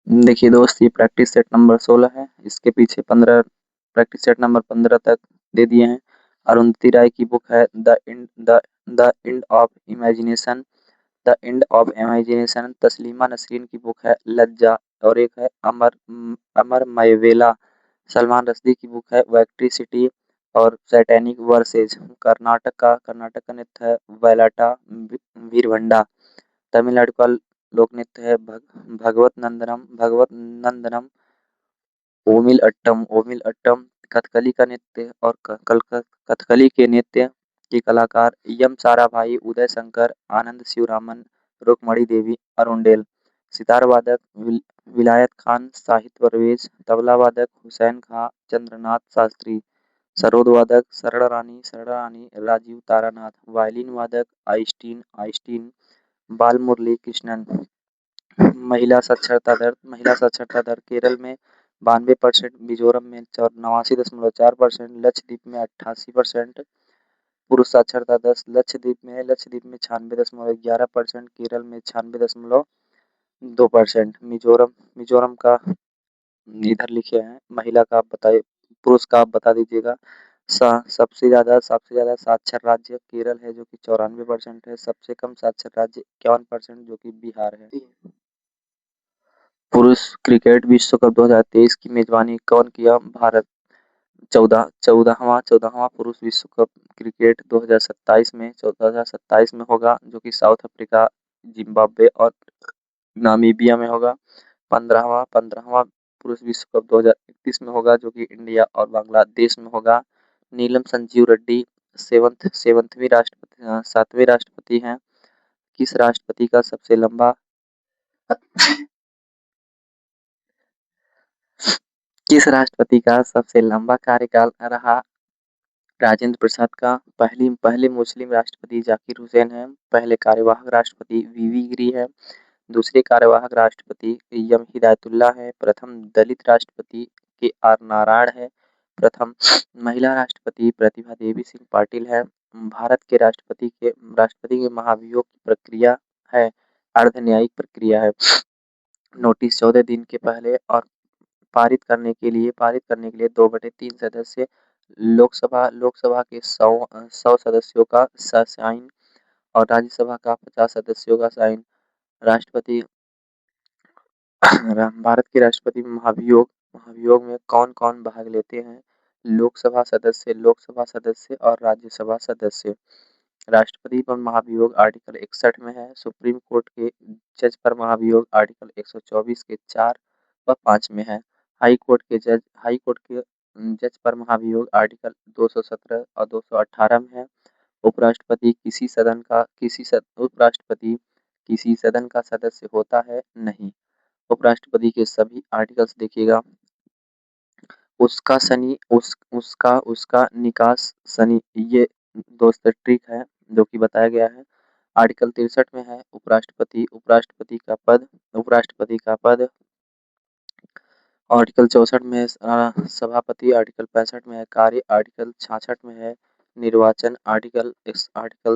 देखिए दोस्त, ये प्रैक्टिस सेट नंबर 16 है। इसके पीछे 15 प्रैक्टिस सेट नंबर 15 तक दे दिए हैं। अरुंधति राय की बुक है the end of imagination. Taslima Nasrin की बुक है लज्जा। और एक है अमर मायवेला। सलमान रश्दी की बुक है इलेक्ट्रिसिटी और सैटेनिक वर्सेज। कर्नाटक का नृत्य है वैलाटा वीरभंडा। तमिलनाडु का लोक नृत्य है भगवत नंदनम ओमिल अट्टम। कथकली का नृत्य और कथकली के नृत्य के कलाकार यम साराभाई, उदय शंकर, आनंद शिवरामन, रुक्मणी देवी, अरुणडेल। सितार वादक विलायत खान, साहित्य परवेज। तबला वादक हुसैन खां, चंद्रनाथ शास्त्री। सरोद वादक सरड़ा रानी, राजीव तारानाथ। वायलिन वादक आइस्टीन बालमुरली कृष्णन। महिला साक्षरता दर केरल में 92%, मिजोरम में 89.4%, लक्षद्वीप में 88%। पुरुष साक्षरता दर लक्षद्वीप में 96.11%, केरल में 96.2%। मिजोरम का इधर लिखे हैं। महिला का आप बताइए, पुरुष का आप बता दीजिएगा। सबसे ज्यादा साक्षर राज्य केरल है जो कि 94% है। सबसे कम साक्षर राज्य 51% जो कि बिहार है। पुरुष क्रिकेट विश्व कप 2023 की मेजबानी कौन किया? भारत। चौदहवां पुरुष विश्व कप क्रिकेट 2027 में होगा, जो कि साउथ अफ्रीका, जिम्बाब्वे और नामीबिया में होगा। पंद्रहवां पुरुष विश्व कप 2031 में होगा, जो कि इंडिया और बांग्लादेश में होगा। नीलम संजीव रेड्डी सातवें राष्ट्रपति हैं। किस राष्ट्रपति का सबसे लंबा किस राष्ट्रपति का सबसे लंबा कार्यकाल रहा? राजेंद्र प्रसाद का। पहले मुस्लिम राष्ट्रपति जाकिर हुसैन हैं। पहले कार्यवाहक राष्ट्रपति वीवी गिरी है। दूसरे कार्यवाहक राष्ट्रपति एम हिदायतुल्लाह है। प्रथम दलित राष्ट्रपति के आर नारायण है। प्रथम महिला राष्ट्रपति प्रतिभा देवी सिंह पाटिल है। भारत के राष्ट्रपति के महाभियोग की प्रक्रिया है अर्धन्यायिक प्रक्रिया है। नोटिस 14 दिन के पहले और पारित करने के लिए 2/3 सदस्य लोकसभा के 100 सदस्यों का साइन और राज्यसभा का 50 सदस्यों का साइन। राष्ट्रपति भारत के राष्ट्रपति महाभियोग में कौन कौन भाग लेते हैं? लोकसभा सदस्य और राज्यसभा सदस्य। राष्ट्रपति पर महाभियोग आर्टिकल 61 में है। सुप्रीम कोर्ट के जज पर महाभियोग आर्टिकल 124 के 4 व 5 में है। हाई कोर्ट के जज पर महाभियोग आर्टिकल 217 और 218 में है। उपराष्ट्रपति किसी सदन का सदस्य होता है नहीं। उपराष्ट्रपति के सभी आर्टिकल्स देखिएगा। उसका निकास शनि, ये दोस्त ट्रिक है जो कि बताया गया है। आर्टिकल 63 में है उपराष्ट्रपति का पद। आर्टिकल 64 में है सभापति। आर्टिकल 65 में है कार्य। आर्टिकल 66 में है निर्वाचन। आर्टिकल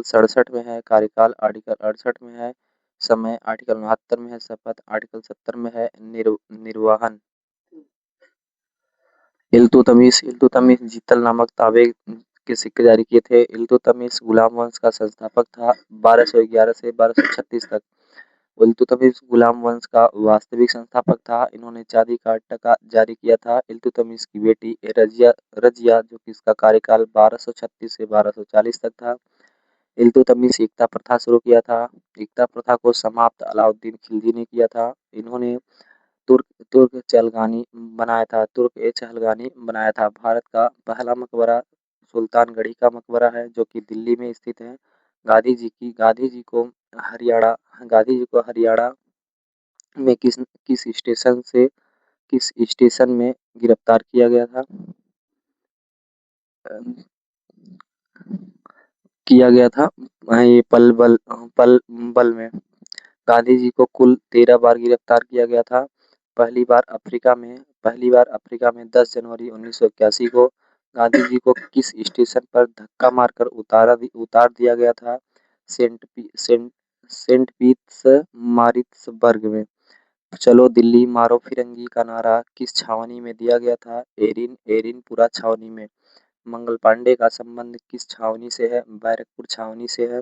67 में है कार्यकाल। आर्टिकल 68 में है समय। आर्टिकल 69 में है शपथ। आर्टिकल 70 में है निर्वहन। इल्तुतमिश जीतल नामक ताबे के सिक्के जारी किए थे। इल्तुतमिश गुलाम वंश का संस्थापक था 1211 से 1236 तक। इल्तुतमिश गुलाम वंश का वास्तविक संस्थापक था। इन्होंने चांदी का टका जारी किया था। इल्तुतमिश की बेटी रजिया जो कि इसका कार्यकाल 1236 से 1240 तक था। इल्तुतमिश एकता प्रथा शुरू किया था। एकता प्रथा को समाप्त अलाउद्दीन खिलजी ने किया था। इन्होंने तुर्क-ए-चहलगानी बनाया था। भारत का पहला मकबरा सुल्तानगढ़ी का मकबरा है जो कि दिल्ली में स्थित है। गांधी जी को हरियाणा में किस स्टेशन में गिरफ्तार किया गया था? ये पलवल में। गांधी जी को कुल 13 बार गिरफ्तार किया गया था। पहली बार अफ्रीका में 10 जनवरी 1981 को। गांधी जी को किस स्टेशन पर धक्का मारकर उतार दिया गया था? सेंट पीटर्सबर्ग में। चलो दिल्ली मारो फिरंगी का नारा किस छावनी में दिया गया था? एरिन एरिनपुरा छावनी में। मंगल पांडे का संबंध किस छावनी से है? बैरकपुर छावनी से है।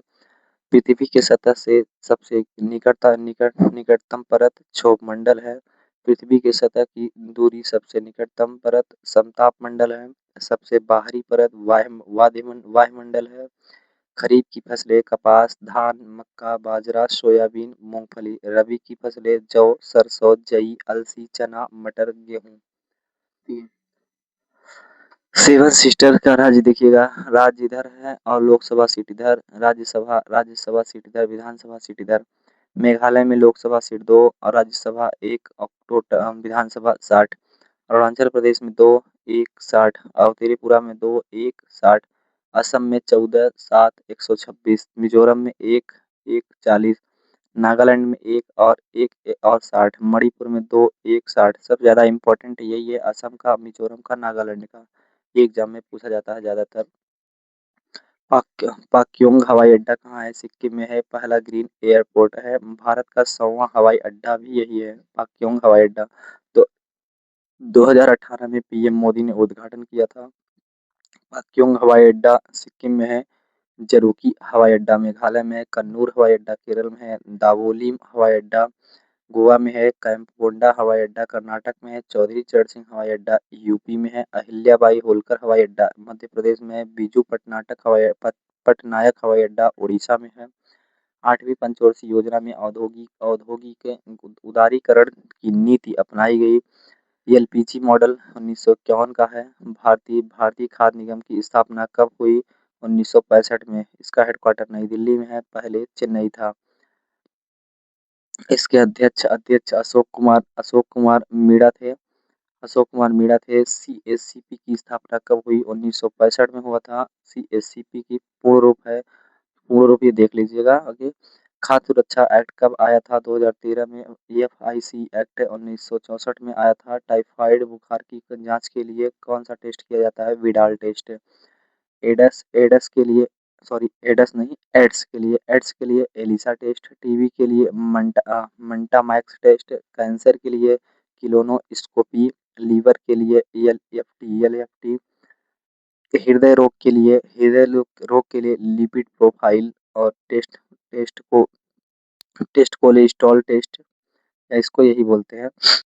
पृथ्वी के सतह से सबसे निकटतम परत क्षोभ मंडल है। पृथ्वी के सतह की दूरी सबसे निकटतम परत समताप मंडल है। सबसे बाहरी परत वायुमंडल है। खरीफ की फसलें कपास, धान, मक्का, बाजरा, सोयाबीन, मूंगफली। रबी की फसलें जौ, सरसों, जई, अलसी, चना, मटर, गेहूं। सेवन सिस्टर का राज्य देखिएगा, राज्य इधर है और लोकसभा सीट इधर, राज्यसभा सीट इधर, विधानसभा सीट इधर। मेघालय में लोकसभा सीट 2 और राज्यसभा 1 और विधानसभा 60। अरुणाचल प्रदेश में 2, 1, 60 और त्रिपुरा में 2, 1, 60। असम में 14, 7, 126। मिजोरम में 1, 1, 40। नागालैंड में 1 और 1 और 60। मणिपुर में 2, 1, 60। सबसे ज़्यादा इम्पोर्टेंट यही है, असम का, मिजोरम का, नागालैंड का। ये एग्जाम में पूछा जाता है ज़्यादातर। पाक्योंग हवाई अड्डा कहाँ है? सिक्किम में है। पहला ग्रीन एयरपोर्ट है। भारत का 100वां हवाई अड्डा भी यही है, पाक्योंग हवाई अड्डा। तो 2018 में पीएम मोदी ने उद्घाटन किया था। पाक्योंग हवाई अड्डा सिक्किम में है। जरूकी हवाई अड्डा मेघालय में है। कन्नूर हवाई अड्डा केरल में है। दावोलिम हवाई अड्डा गोवा में है। कैंपकोंडा हवाई अड्डा कर्नाटक में है। चौधरी चरण सिंह हवाई अड्डा यूपी में है। अहिल्याबाई होलकर हवाई अड्डा मध्य प्रदेश में है। बीजू पटनायक हवाई अड्डा उड़ीसा में है। 8वीं पंचवर्षीय योजना में औद्योगिक उदारीकरण की नीति अपनाई गई। एलपीजी मॉडल 1951 का है। भारतीय खाद्य निगम की स्थापना कब हुई? 1965 में। इसका हेडक्वार्टर नई दिल्ली में है, पहले चेन्नई था। इसके अध्यक्ष अध्यक्ष अशोक कुमार मीणा थे। सीएससीपी की स्थापना कब हुई? 1965 में हुआ था। सीएससीपी की पूर्ण रूप ये देख लीजिएगा आगे। खाद्य सुरक्षा एक्ट कब आया था? 2013 में। एफआईसी एक्ट 1964 में आया था। टाइफाइड बुखार की जांच के लिए कौन सा टेस्ट किया जाता है? Widal test. एडस एडस के लिए सॉरी एडस नहीं एड्स के लिए एलिसा टेस्ट। टीबी के लिए मंटा मैक्स टेस्ट। कैंसर के लिए किलोनोस्कोपी। लीवर के लिए एलएफटी। हृदय रोग के लिए लिपिड प्रोफाइल और टेस्ट कोलेस्ट्रॉल टेस्ट, या इसको यही बोलते हैं।